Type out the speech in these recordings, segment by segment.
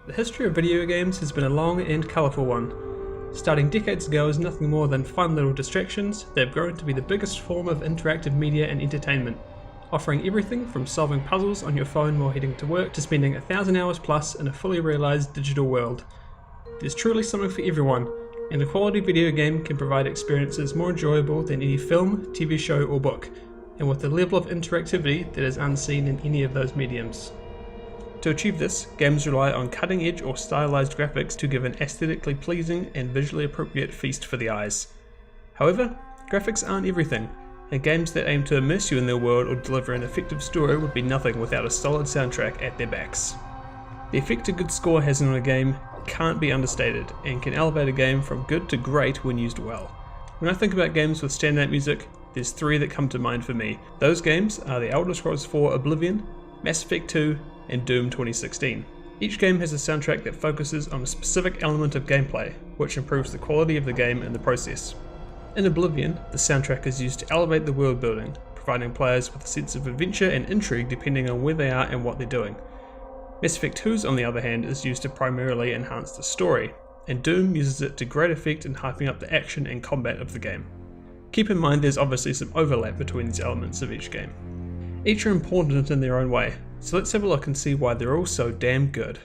The history of video games has been a long and colourful one. Starting decades ago as nothing more than fun little distractions, they've grown to be the biggest form of interactive media and entertainment, offering everything from solving puzzles on your phone while heading to work to spending 1,000 hours plus in a fully realised digital world. There's truly something for everyone, and a quality video game can provide experiences more enjoyable than any film, TV show or book, and with a level of interactivity that is unseen in any of those mediums. To achieve this, games rely on cutting-edge or stylized graphics to give an aesthetically pleasing and visually appropriate feast for the eyes. However, graphics aren't everything, and games that aim to immerse you in their world or deliver an effective story would be nothing without a solid soundtrack at their backs. The effect a good score has on a game can't be understated, and can elevate a game from good to great when used well. When I think about games with standout music, there's three that come to mind for me. Those games are The Elder Scrolls 4 Oblivion, Mass Effect 2, and Doom 2016. Each game has a soundtrack that focuses on a specific element of gameplay, which improves the quality of the game in the process. In Oblivion, the soundtrack is used to elevate the world building, providing players with a sense of adventure and intrigue depending on where they are and what they're doing. Mass Effect 2's, on the other hand, is used to primarily enhance the story, and Doom uses it to great effect in hyping up the action and combat of the game. Keep in mind there's obviously some overlap between these elements of each game. Each are important in their own way, so let's have a look and see why they're all so damn good.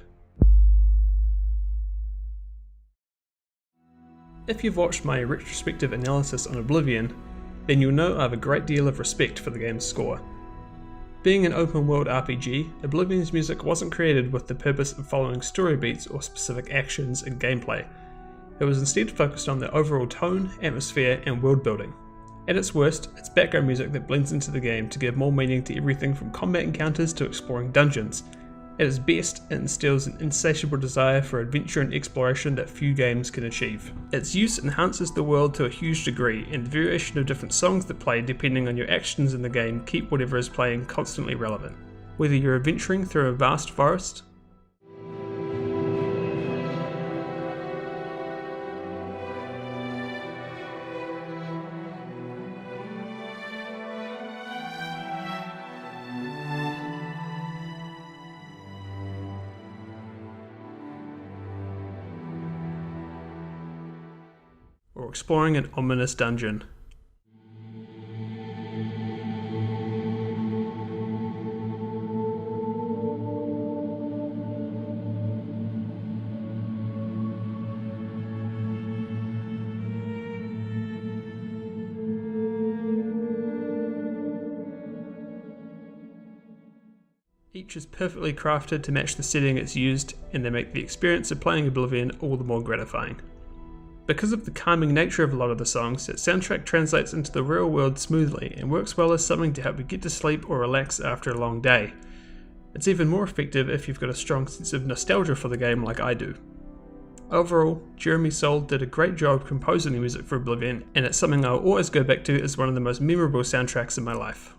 If you've watched my retrospective analysis on Oblivion, then you'll know I have a great deal of respect for the game's score. Being an open world RPG, Oblivion's music wasn't created with the purpose of following story beats or specific actions and gameplay. It was instead focused on the overall tone, atmosphere, and world building. At its worst, it's background music that blends into the game to give more meaning to everything from combat encounters to exploring dungeons. At its best, it instills an insatiable desire for adventure and exploration that few games can achieve. Its use enhances the world to a huge degree, and the variation of different songs that play depending on your actions in the game keep whatever is playing constantly relevant. Whether you're adventuring through a vast forest, or exploring an ominous dungeon. Each is perfectly crafted to match the setting it's used, and they make the experience of playing Oblivion all the more gratifying. Because of the calming nature of a lot of the songs, its soundtrack translates into the real world smoothly and works well as something to help you get to sleep or relax after a long day. It's even more effective if you've got a strong sense of nostalgia for the game like I do. Overall, Jeremy Soule did a great job composing the music for Oblivion, and it's something I'll always go back to as one of the most memorable soundtracks in my life.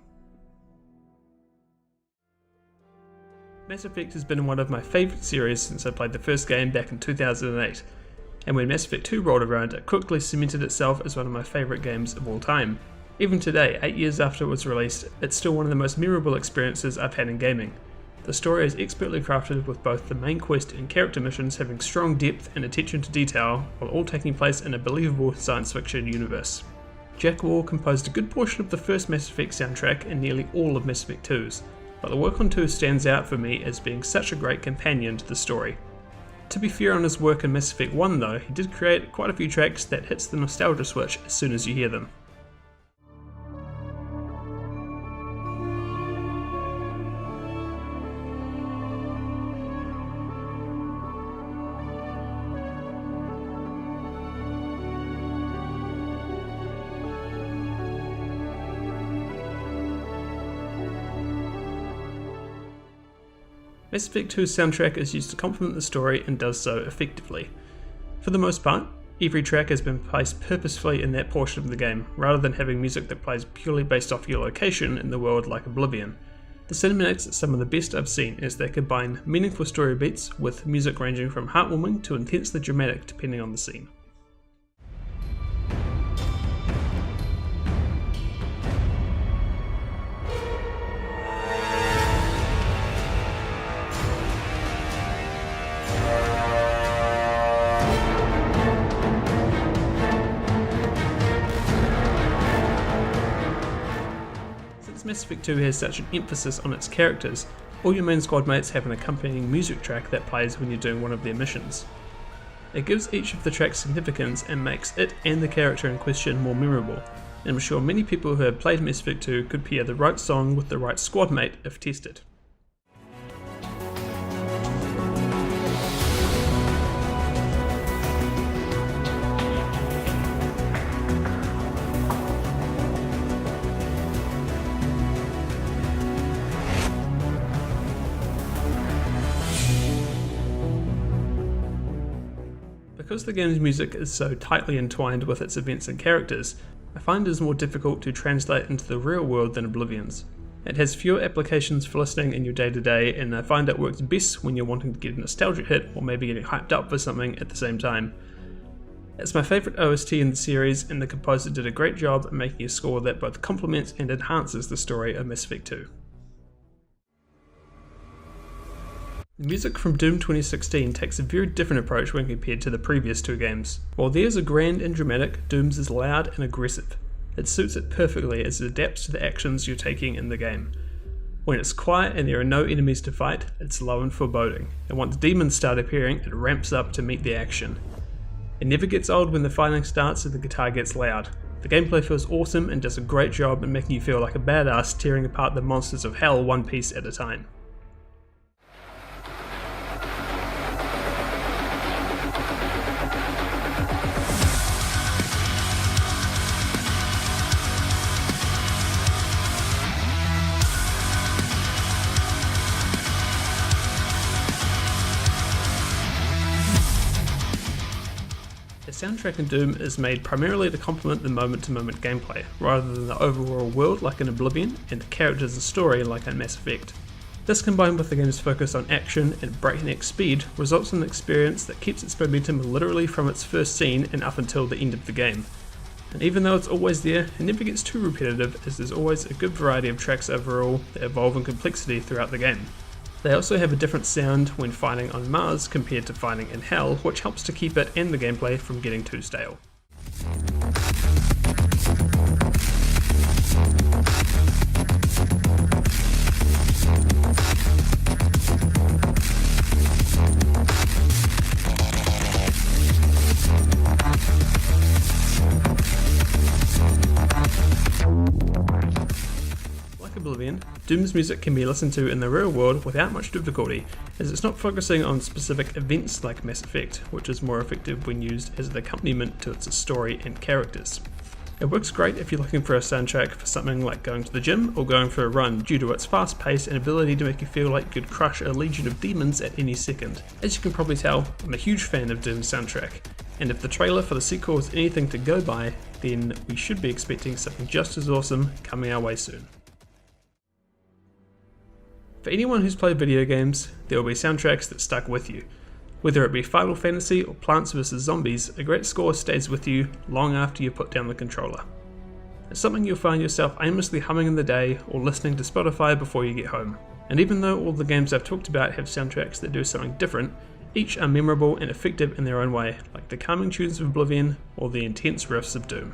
Mass Effect has been one of my favourite series since I played the first game back in 2008. And when Mass Effect 2 rolled around, it quickly cemented itself as one of my favourite games of all time. Even today, 8 years after it was released, it's still one of the most memorable experiences I've had in gaming. The story is expertly crafted, with both the main quest and character missions having strong depth and attention to detail, while all taking place in a believable science fiction universe. Jack Wall composed a good portion of the first Mass Effect soundtrack and nearly all of Mass Effect 2's, but the work on 2 stands out for me as being such a great companion to the story. To be fair on his work in Mass Effect 1 though, he did create quite a few tracks that hits the nostalgia switch as soon as you hear them. Mass Effect 2's soundtrack is used to complement the story and does so effectively. For the most part, every track has been placed purposefully in that portion of the game, rather than having music that plays purely based off your location in the world like Oblivion. The cinematics are some of the best I've seen, as they combine meaningful story beats with music ranging from heartwarming to intensely dramatic depending on the scene. Because Mass Effect 2 has such an emphasis on its characters, all your main squad mates have an accompanying music track that plays when you're doing one of their missions. It gives each of the tracks significance and makes it and the character in question more memorable, and I'm sure many people who have played Mass Effect 2 could pair the right song with the right squad mate if tested. Because the game's music is so tightly entwined with its events and characters, I find it is more difficult to translate into the real world than Oblivion's. It has fewer applications for listening in your day-to-day, and I find it works best when you're wanting to get a nostalgia hit or maybe getting hyped up for something at the same time. It's my favourite OST in the series, and the composer did a great job at making a score that both complements and enhances the story of Mass Effect 2. The music from Doom 2016 takes a very different approach when compared to the previous two games. While theirs are grand and dramatic, Doom's is loud and aggressive. It suits it perfectly as it adapts to the actions you're taking in the game. When it's quiet and there are no enemies to fight, it's low and foreboding, and once demons start appearing, it ramps up to meet the action. It never gets old when the fighting starts and the guitar gets loud. The gameplay feels awesome and does a great job in making you feel like a badass tearing apart the monsters of hell one piece at a time. The soundtrack in Doom is made primarily to complement the moment-to-moment gameplay, rather than the overall world like in Oblivion, and the characters and story like in Mass Effect. This, combined with the game's focus on action and breakneck speed, results in an experience that keeps its momentum literally from its first scene and up until the end of the game. And even though it's always there, it never gets too repetitive, as there's always a good variety of tracks overall that evolve in complexity throughout the game. They also have a different sound when fighting on Mars compared to fighting in Hell, which helps to keep it and the gameplay from getting too stale. Oblivion, Doom's music can be listened to in the real world without much difficulty, as it's not focusing on specific events like Mass Effect, which is more effective when used as an accompaniment to its story and characters. It works great if you're looking for a soundtrack for something like going to the gym or going for a run, due to its fast pace and ability to make you feel like you could crush a legion of demons at any second. As you can probably tell, I'm a huge fan of Doom's soundtrack, and if the trailer for the sequel is anything to go by, then we should be expecting something just as awesome coming our way soon. For anyone who's played video games, there will be soundtracks that stuck with you. Whether it be Final Fantasy or Plants vs Zombies, a great score stays with you long after you put down the controller. It's something you'll find yourself aimlessly humming in the day or listening to Spotify before you get home. And even though all the games I've talked about have soundtracks that do something different, each are memorable and effective in their own way, like the calming tunes of Oblivion or the intense riffs of Doom.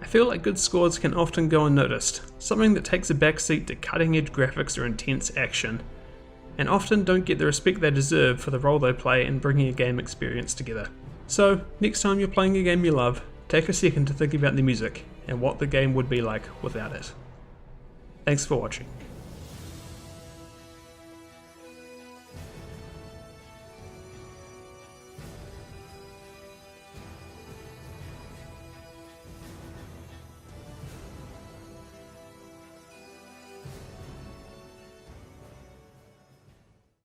I feel like good scores can often go unnoticed, something that takes a backseat to cutting-edge graphics or intense action, and often don't get the respect they deserve for the role they play in bringing a game experience together. So, next time you're playing a game you love, take a second to think about the music, and what the game would be like without it. Thanks for watching.